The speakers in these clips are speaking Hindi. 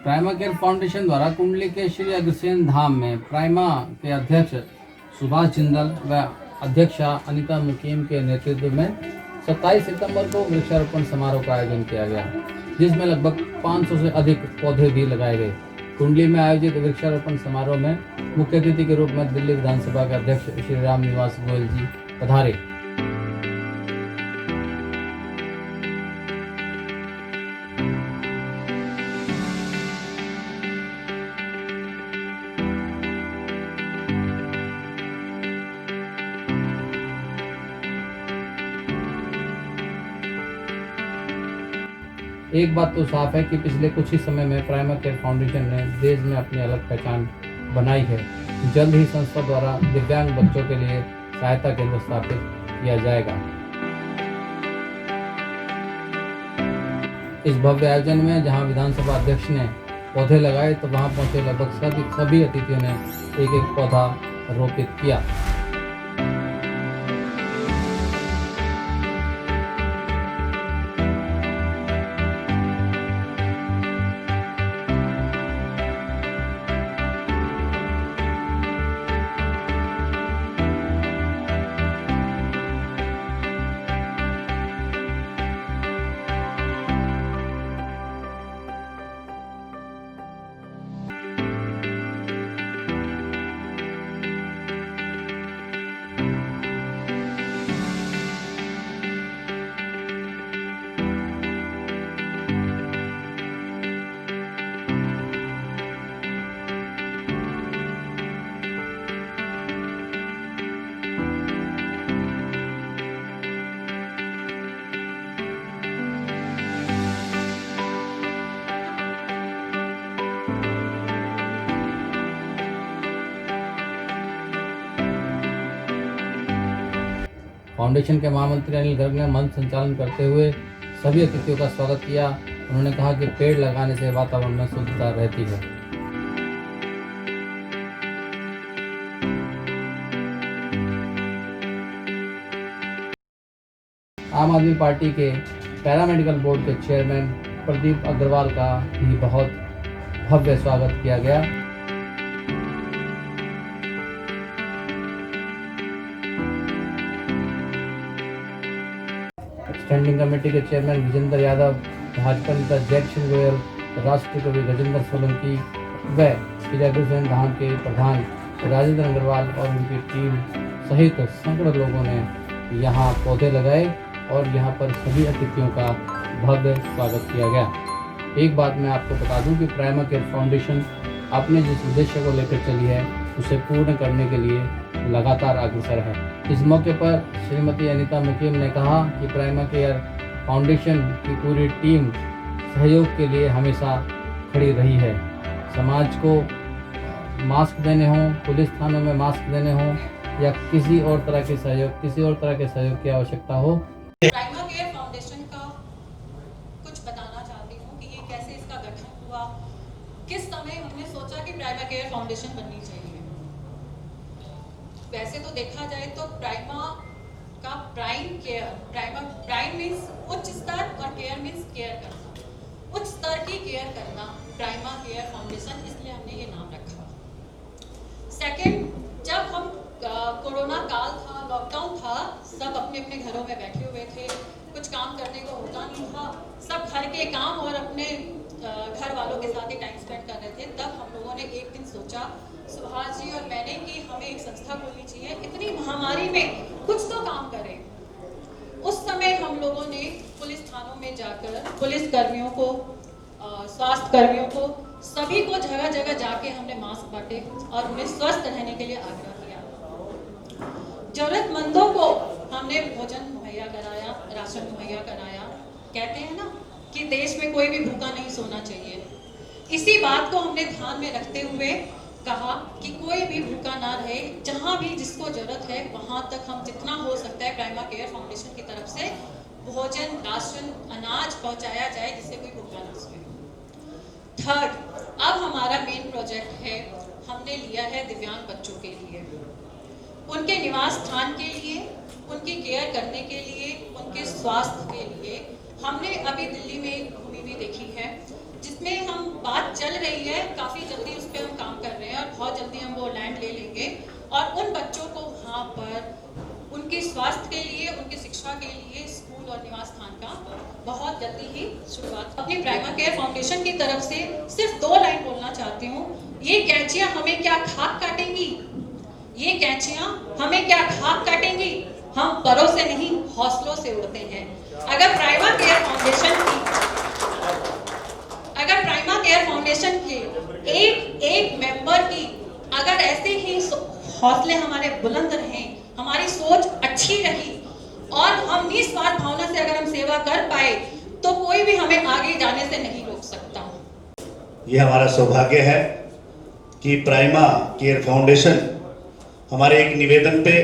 प्राइमा केयर फाउंडेशन द्वारा कुंडली के श्री अग्रसेन धाम में प्राइमा के अध्यक्ष सुभाष जिंदल व अध्यक्षा अनीता मुकीम के नेतृत्व में 27 सितंबर को वृक्षारोपण समारोह का आयोजन किया गया, जिसमें लगभग 500 से अधिक पौधे भी लगाए गए। कुंडली में आयोजित वृक्षारोपण समारोह में मुख्य अतिथि के रूप में दिल्ली विधानसभा के अध्यक्ष श्री राम निवास गोयल जी पधारे। एक बात तो साफ है कि पिछले कुछ ही समय में प्राइमा केयर फाउंडेशन ने देश में अपनी अलग पहचान बनाई है। जल्द ही संस्था द्वारा दिव्यांग बच्चों के लिए सहायता केंद्र स्थापित किया जाएगा। इस भव्य आयोजन में जहां विधानसभा अध्यक्ष ने पौधे लगाए तो वहां पहुंचे लगभग सभी अतिथियों ने एक एक पौधा रोपित किया। फाउंडेशन के महामंत्री अनिल गर्ग ने मंच संचालन करते हुए सभी अतिथियों का स्वागत किया। उन्होंने कहा कि पेड़ लगाने से वातावरण में शुद्धता रहती है। आम आदमी पार्टी के पैरामेडिकल बोर्ड के चेयरमैन प्रदीप अग्रवाल का भी बहुत भव्य स्वागत किया गया। स्टैंडिंग कमेटी के चेयरमैन विजेंद्र यादव, भाजपा नेता जयकिशन गोयल, राष्ट्रीय कवि गजेंद्र सोलंकी व श्री अग्रसेन धाम के प्रधान राजेंद्र अग्रवाल और उनकी टीम सहित सैकड़ों लोगों ने यहाँ पौधे लगाए और यहाँ पर सभी अतिथियों का भव्य स्वागत किया गया। एक बात मैं आपको बता दूं कि प्राइमा केयर फाउंडेशन अपने जिस उद्देश्य को लेकर चली है उसे पूर्ण करने के लिए लगातार अग्रसर है। इस मौके पर श्रीमती अनीता मुकीम ने कहा कि प्राइमा केयर फाउंडेशन की पूरी टीम सहयोग के लिए हमेशा खड़ी रही है। समाज को मास्क देने हों, पुलिस थानों में मास्क देने हों या किसी और तरह के सहयोग की आवश्यकता हो। प्राइमा केयर फाउंडेशन का कुछ बताना चाहती हूँ कि ये कैसे इसका गठन हुआ, किस समय हमने सोचा कि प्राइमा केयर फाउंडेशन बननी चाहिए। वैसे तो देखा जाए तो प्राइमा का प्राइम मीन्स उच्च स्तर और केयर मीन्स केयर करना, उच्च स्तर की केयर करना, प्राइमा केयर फाउंडेशन, इसलिए हमने ये नाम रखा। सेकंड, जब हम कोरोना काल था, लॉकडाउन था, सब अपने अपने घरों में बैठे हुए थे, कुछ काम करने को होता नहीं था, सब घर के काम और अपने घर वालों के साथ ही टाइम स्पेंड कर रहे थे। तब हम लोगों ने एक दिन सोचा, सुभाष जी और मैंने, कि हमें एक संस्था खोलनी चाहिए, इतनी महामारी में कुछ तो काम करें। उस समय हम लोगों ने पुलिस थानों में जाकर पुलिस कर्मियों को, स्वास्थ्य कर्मियों को, सभी को जगह जगह जाके हमने मास्क बांटे और उन्हें स्वस्थ रहने के लिए आग्रह किया। जरूरतमंदों को हमने भोजन मुहैया कराया, राशन मुहैया कराया। कहते हैं ना कि देश में कोई भी भूखा नहीं सोना चाहिए। इसी बात को हमने ध्यान में रखते हुए कहा कि कोई भी भूखा ना रहे, जहाँ भी जिसको जरूरत है वहाँ तक हम जितना हो सकता है प्राइमा केयर फाउंडेशन की तरफ से भोजन, राशन, अनाज पहुँचाया जाए जिससे कोई भूखा ना सोए। थर्ड, अब हमारा मेन प्रोजेक्ट है, हमने लिया है दिव्यांग बच्चों के लिए, उनके निवास स्थान के लिए, उनकी केयर करने के लिए, उनके स्वास्थ्य के लिए। हमने अभी दिल्ली में एक भूमि भी देखी है जिसमें उसमें हम बात चल रही है, काफ़ी जल्दी उस पर हम काम कर रहे हैं और बहुत जल्दी हम वो लैंड ले लेंगे और उन बच्चों को वहाँ पर उनके स्वास्थ्य के लिए, उनकी शिक्षा के लिए स्कूल और निवास स्थान का बहुत जल्दी ही शुरुआत। अपनी प्राइमा केयर फाउंडेशन की तरफ से सिर्फ 2 लाइन बोलना चाहती हूँ। ये कैंचियाँ हमें क्या खाक काटेंगी? ये कैंचियाँ हमें क्या खाक काटेंगी? हम परों से नहीं, हौसलों से उड़ते हैं। अगर प्राइमा केयर फाउंडेशन के एक मेंबर की अगर ऐसे ही हौसले हमारे बुलंद रहें, हमारी सोच अच्छी रही और हम निस्वार्थ भावना से अगर हम सेवा कर पाए तो कोई भी हमें आगे जाने से नहीं रोक सकता। यह हमारा सौभाग्य है कि प्राइमा केयर फाउंडेशन हमारे एक निवेदन पे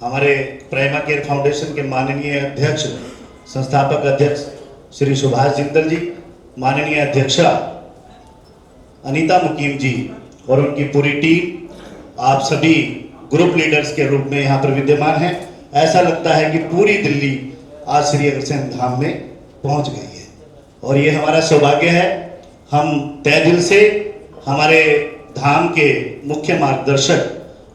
हमारे प्राइमा केयर फाउंडेशन के माननीय अध्यक्ष, संस्थापक अध्यक्ष श्री सुभाष जिंदल जी, माननीय अध्यक्षा अनीता मुकीम जी और उनकी पूरी टीम, आप सभी ग्रुप लीडर्स के रूप में यहाँ पर विद्यमान हैं। ऐसा लगता है कि पूरी दिल्ली आज श्री अग्रसेन धाम में पहुँच गई है और ये हमारा सौभाग्य है। हम तय दिल से हमारे धाम के मुख्य मार्गदर्शक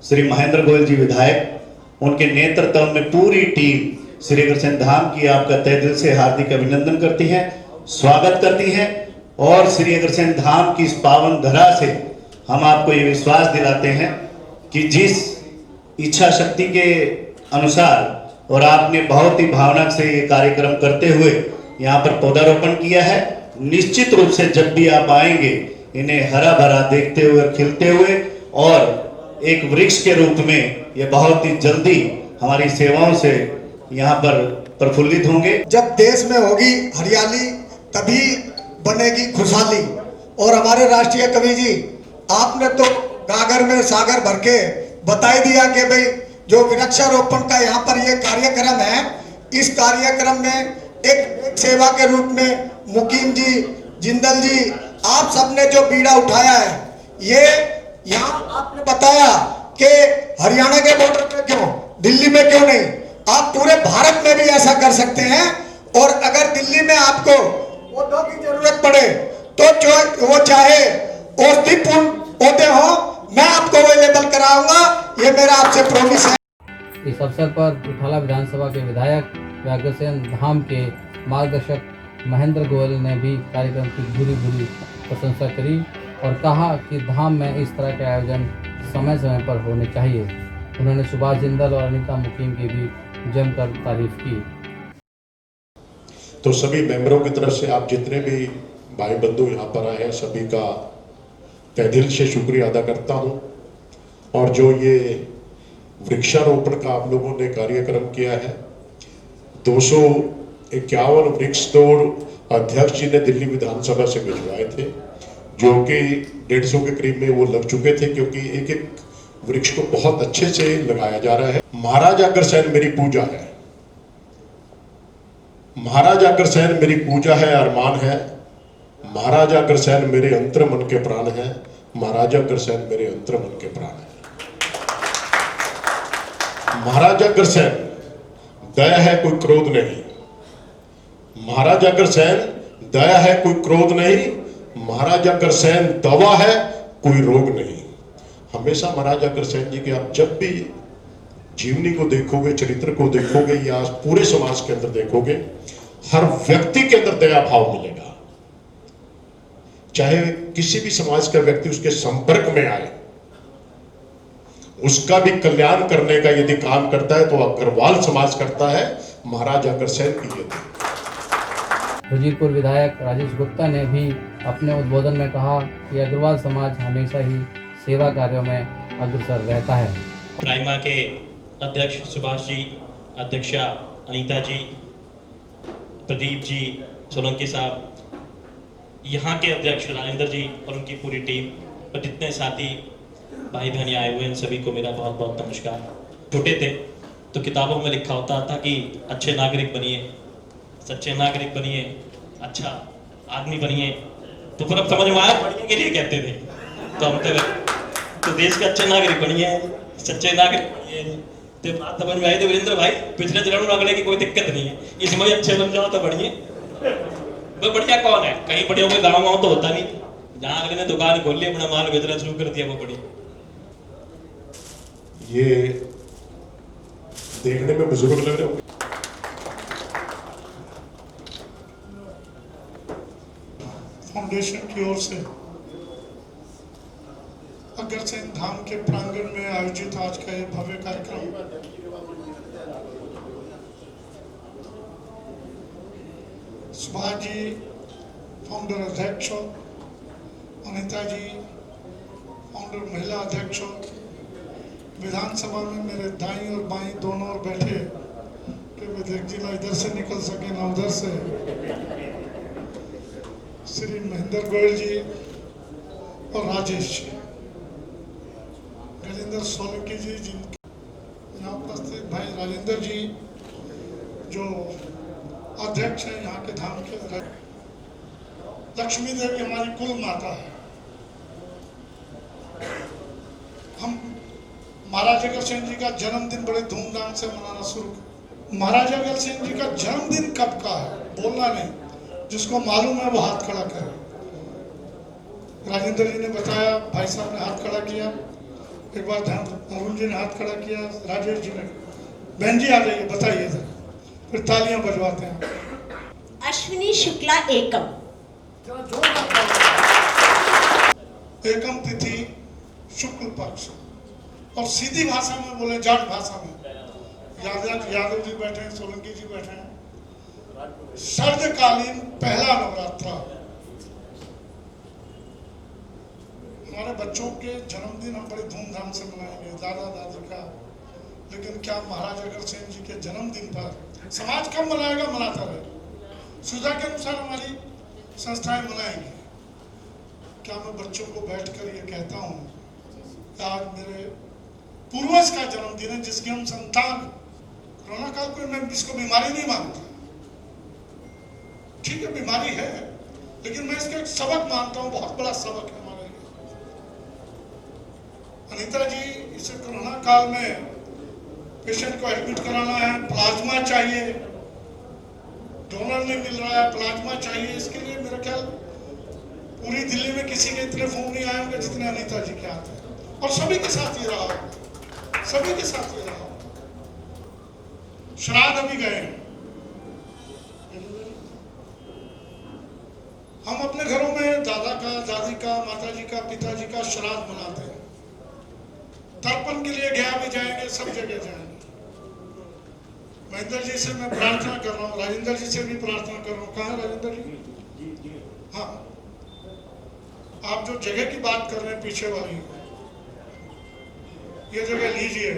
श्री महेंद्र गोयल जी विधायक, उनके नेतृत्व में पूरी टीम श्री अग्रसेन धाम की आपका तय दिल से हार्दिक अभिनंदन करती है, स्वागत करती है और श्री अग्रसेन धाम की इस पावन धरा से हम आपको ये विश्वास दिलाते हैं कि जिस इच्छा शक्ति के अनुसार और आपने बहुत ही भावना से ये कार्यक्रम करते हुए यहाँ पर पौधारोपण किया है, निश्चित रूप से जब भी आप आएंगे इन्हें हरा भरा देखते हुए और खिलते हुए और एक वृक्ष के रूप में ये बहुत ही जल्दी हमारी सेवाओं से यहाँ पर प्रफुल्लित होंगे। जब देश में होगी हरियाली तभी बनेगी खुशहाली। और हमारे राष्ट्रीय कवि जी, आपने तो गागर में सागर भर के बता ही दिया कि भाई जो वृक्षारोपण का यहाँ पर ये कार्यक्रम है, इस कार्यक्रम में एक सेवा के रूप में मुकीम जी, जिंदल जी, आप सबने जो बीड़ा उठाया है, ये यहाँ आपने बताया कि हरियाणा के बॉर्डर पे क्यों, दिल्ली में क्यों नहीं, आप पूरे भारत में भी ऐसा कर सकते हैं। और अगर दिल्ली में आपको पौधों की जरूरत पड़े तो जो वो चाहे औषधिपूर्ण पौधे हो, मैं आपको अवेलेबल कराऊंगा, ये मेरा आपसे प्रॉमिस है। इस अवसर पर उठाला विधानसभा के विधायक व अग्रसेन धाम के मार्गदर्शक महेंद्र गोयल ने भी कार्यक्रम की भूरी प्रशंसा करी और कहा कि धाम में इस तरह के आयोजन समय समय पर होने चाहिए। उन्होंने सुभाष जिंदल और अनीता मुकीम की भी जमकर तारीफ की। तो सभी मेंबरों की तरफ से आप जितने भी भाई बंधु यहाँ पर आए हैं, सभी का तहे दिल से शुक्रिया अदा करता हूँ। और जो ये वृक्षारोपण का आप लोगों ने कार्यक्रम किया है, 251 वृक्ष तोड़ अध्यक्ष जी ने दिल्ली विधानसभा से भिजवाए थे, जो कि 150 के करीब में वो लग चुके थे, क्योंकि एक एक वृक्ष को बहुत अच्छे से लगाया जा रहा है। महाराज अग्रसेन मेरी पूजा है, महाराज अग्रसेन मेरी पूजा है, अरमान है। महाराज अग्रसेन मेरे अंतर मन के प्राण है, महाराज अग्रसेन मेरे अंतर मन के प्राण है। महाराज अग्रसेन दया है, कोई क्रोध नहीं। महाराज अग्रसेन दया है, कोई क्रोध नहीं। महाराज अग्रसेन दवा है, कोई रोग नहीं। हमेशा महाराज अग्रसेन जी के आप जब भी जीवनी को देखोगे, चरित्र को देखोगे या पूरे समाज के अंदर देखोगे, हर व्यक्ति के अंदर दया भाव मिलेगा। चाहे किसी भी समाज का व्यक्ति उसके संपर्क में आए, उसका भी कल्याण करने का यदि काम करता है तो अग्रवाल समाज करता है, महाराज अग्रसेन की ये। वजीरपुर विधायक राजेश गुप्ता ने भी अपने उद्बोधन में कहा कि अग्रवाल समाज हमेशा ही सेवा कार्यों में अग्रसर रहता है। प्राइमा के अध्यक्ष सुभाष जी, अध्यक्षा अनीता जी, प्रदीप जी, सोलंकी साहब, यहाँ के अध्यक्ष राजेंद्र जी और उनकी पूरी टीम और जितने साथी भाई बहन आए हुए हैं, सभी को मेरा बहुत बहुत नमस्कार। छोटे थे तो किताबों में लिखा होता था कि अच्छे नागरिक बनिए, सच्चे नागरिक बनिए, अच्छा आदमी बनिए। तो फिर अब समझ में आया पढ़ने के लिए कहते थे, तो हम तो देश के अच्छे नागरिक बनिए, सच्चे नागरिक बनिए। तो बात समझ में आई तो वीरेंद्र भाई, पिछले चरण में अगले की कोई दिक्कत नहीं है, इसमें अच्छे बन जाओ तो बढ़िए। वो बढ़िया कौन है? कहीं बढ़िया कोई गाँव वाँव तो होता नहीं, जहाँ अगले ने दुकान खोल ली, अपना माल बेचना शुरू कर दिया, वो बढ़िया। ये देखने में बुजुर्ग लग रहे हो। फाउंडेशन की ओर से अग्रसेन धाम के प्रांगण में आयोजित आज का ये भव्य कार्यक्रम सुभाष जी फाउंडर अध्यक्ष, अनिता जी फाउंडर महिला अध्यक्ष, विधानसभा में मेरे दाईं और बाईं दोनों ओर बैठे कि विधायक जी ना इधर से निकल सके ना उधर से, श्री महेंद्र गोयल जी और राजेश जी, राजेंद्र सोलंकी जी, जिनके यहाँ उपस्थित भाई राजेंद्र जी जो अध्यक्ष हैं यहाँ के धाम के। लक्ष्मी देवी हमारी कुल माता है। हम महाराजा अग्रसेन जी का जन्मदिन बड़े धूमधाम से मनाना शुरू कर। महाराजा अग्रसेन जी का जन्मदिन कब का है बोलना नहीं, जिसको मालूम है वो हाथ खड़ा करे। राजेंद्र जी ने बताया, भाई साहब ने हाथ खड़ा किया, एक बार अरुण जी ने हाथ खड़ा किया, राजेश जी ने। बहन जी आ जाइए, बताइए जरा, फिर तालियां बजवाते हैं। अश्विनी शुक्ला एकम। एकम तिथि शुक्ल पक्ष, और सीधी भाषा में बोले, जाट भाषा में, यादव जी बैठे हैं, सोलंकी जी बैठे हैं, शरदकालीन पहला नवरात्रा। हमारे बच्चों के जन्मदिन हम बड़े धूमधाम से मनाएंगे, दादा दादी का, लेकिन क्या महाराज अग्रसेन जी के जन्मदिन पर समाज कब मनाएगा? मनाता रहे, सुविधा के अनुसार हमारी संस्थाएं मनाएंगी। क्या मैं बच्चों को बैठकर ये कहता हूँ कि आज मेरे पूर्वज का जन्मदिन है, जिसकी हम संतान। कोरोना काल को मैं इसको बीमारी नहीं मानता, ठीक है बीमारी है, लेकिन मैं इसका एक सबक मानता हूँ, बहुत बड़ा सबक है हमारे लिए। अनीता जी, इसे कोरोना काल में पेशेंट को एडमिट कराना है, प्लाज्मा चाहिए, डोनर नहीं मिल रहा है, प्लाज्मा चाहिए, इसके लिए मेरा ख्याल पूरी दिल्ली में किसी के इतने फोन नहीं आए होंगे जितने अनीता जी के आते हैं। और सभी के साथ ये रहा, सभी के साथ ये रहा। श्राद्ध अभी गए हैं, हम अपने घरों में दादा का, दादी का, माता जी का, पिताजी का श्राद्ध मनाते हैं। तर्पण के लिए गया भी जाएंगे, सब जगह जाएंगे। महेंद्र जी से मैं प्रार्थना कर रहा हूँ, राजेंद्र जी से भी प्रार्थना कर रहा हूँ। कहाँ है राजेंद्र जी? हाँ, आप जो जगह की बात कर रहे हैं पीछे वाली, ये जगह लीजिए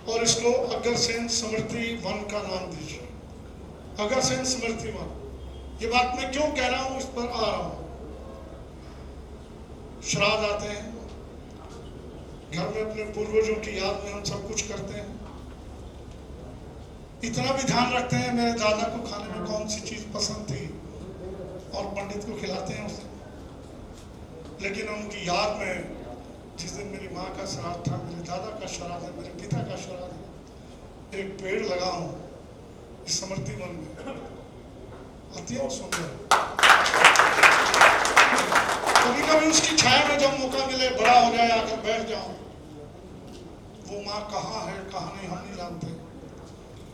और इसको अग्रसेन स्मृति वन का नाम दीजिए। अग्रसेन स्मृति वन। ये बात मैं क्यों कह रहा हूँ, इस पर आ रहा हूँ। श्राद्ध आते हैं, घर में अपने पूर्वजों की याद में हम सब कुछ करते हैं। इतना भी ध्यान रखते हैं मेरे दादा को खाने में कौन सी चीज पसंद थी, और पंडित को खिलाते हैं उसे। लेकिन उनकी याद में जिस दिन मेरी माँ का श्राद्ध था, मेरे दादा का श्राद्ध है, मेरे पिता का श्राद्ध है, एक पेड़ लगाऊं इस स्मृति वन में, अत्यंत सुंदर। कभी कभी उसकी छाया में जब मौका मिले, बड़ा हो जाए, आकर बैठ जाऊं। वो माँ कहाँ है, कहाँ नहीं, हम नहीं जानते,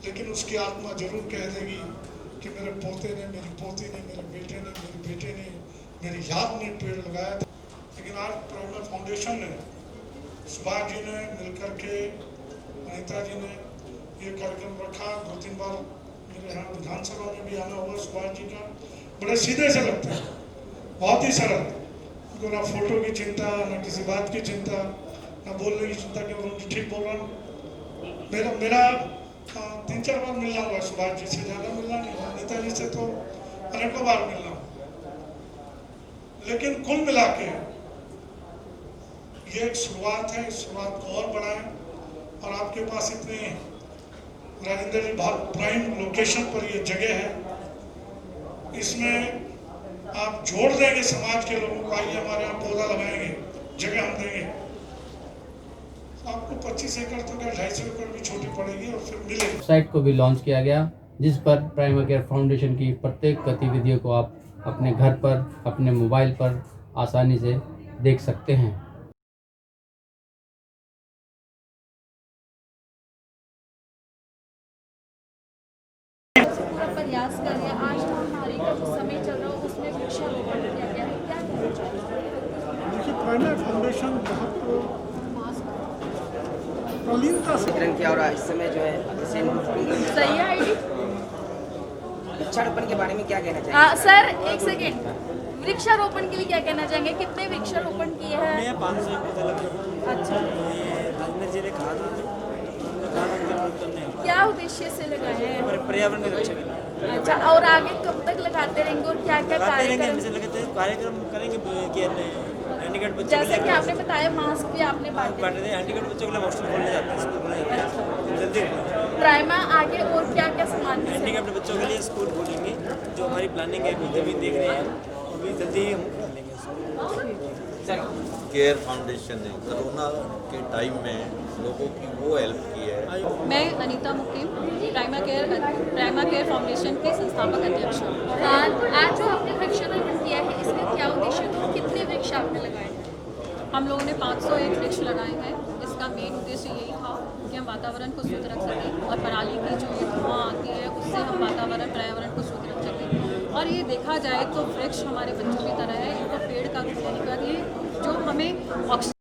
लेकिन उसकी आत्मा जरूर कह देगी कि मेरे पोते ने, मेरी पोती ने, मेरे बेटे ने, मेरे बेटे ने मेरी याद में पेड़ लगाया था। लेकिन आज प्राइमा फाउंडेशन ने, सुभाष जी ने मिलकर के, अनीता जी ने ये कार्यक्रम रखा। 2-3 बार मेरे यहाँ विधानसभा में भी आना हुआ सुभाष जी का। बड़े सीधे से लगते हैं, बहुत ही सरल, उनको ना फोटो की चिंता, ना किसी बात की चिंता, ना बोलने की चिंता कि उन्होंने ठीक बोल रहा हूँ। मेरा 3-4 बार मिलना हुआ सुभाष जी से, ज़्यादा मिलना नहीं हुआ। अनीता जी से तो अनेकों बार मिलना हुआ। लेकिन कुल मिला के ये एक शुरुआत है, इस शुरुआत को और बढ़ाएं। और आपके पास इतनी, राजेंद्र जी, बहुत प्राइम लोकेशन पर ये जगह है, इसमें आप जोड़ देंगे समाज के लोगों को, आइए हमारे यहाँ पौधा लगाएंगे, जगह हम देंगे। आपको 25 एकड़ तो क्या 250 एकड़ भी छोटी पड़ेगी, और फिर मिलेगी। वेबसाइट को भी लॉन्च किया गया जिस पर प्राइमा केयर फाउंडेशन की प्रत्येक गतिविधियों को आप अपने घर पर, अपने मोबाइल पर आसानी से देख सकते हैं। पूरा प्रयास कर रहे हैं। आज महामारी का जो समय चल रहा है उसमें वृक्षारोपण किया गया है, क्या कहना चाहिए? देखिए प्राइमा केयर फाउंडेशन बहुत प्रवीणता से वितरण किया और इस समय जो है सही है आईडी। वृक्षारोपण के बारे में क्या कहना चाहिए? सर एक सेकेंड, वृक्षारोपण के लिए क्या कहना चाहेंगे? कितने वृक्षारोपण किए हैं? 500 अच्छा, राजनगर जिले क्या उद्देश्य से लगाए हैं? पर्यावरण की रक्षा के लिए अच्छा, और आगे कब तक लगाते रहेंगे और क्या क्या कार्यक्रम? कार्यक्रम करेंगे कि हैंडीकैप बच्चों जैसे कि आपने बताया मास्क भी आपने बांटे। हैंडीकैप बच्चों के लिए हॉस्टल खोलने जाते हैं, स्कूल खोलने जाते हैं जल्दी। प्राइमा आगे और क्या क्या सामान? हैंडीकैप बच्चों के लिए स्कूल खोलेंगे, जो हमारी प्लानिंग है अभी देख रहे हैं, अभी जल्दी हम खोलेंगे। केयर फाउंडेशन ने कोरोना के टाइम में लोगों की वो हेल्प की है। मैं अनीता मुकीम प्राइमा केयर फाउंडेशन की संस्थापक अध्यक्ष हूँ। हाँ, तो आज जो आपने वृक्षारोपण किया है इसका क्या उद्देश्य था? कितने वृक्ष आपने लगाए हैं? हम लोगों ने 501 वृक्ष लगाए हैं। इसका मेन उद्देश्य यही था कि हम वातावरण को शुद्ध रख सकें और पराली की जो ये धुआं आती है उससे हम पर्यावरण को शुद्ध रख सकें। और ये देखा जाए तो वृक्ष हमारे बच्चों की तरह है, इनको पेड़ का कहकर ये जो हमें ऑक्सीजन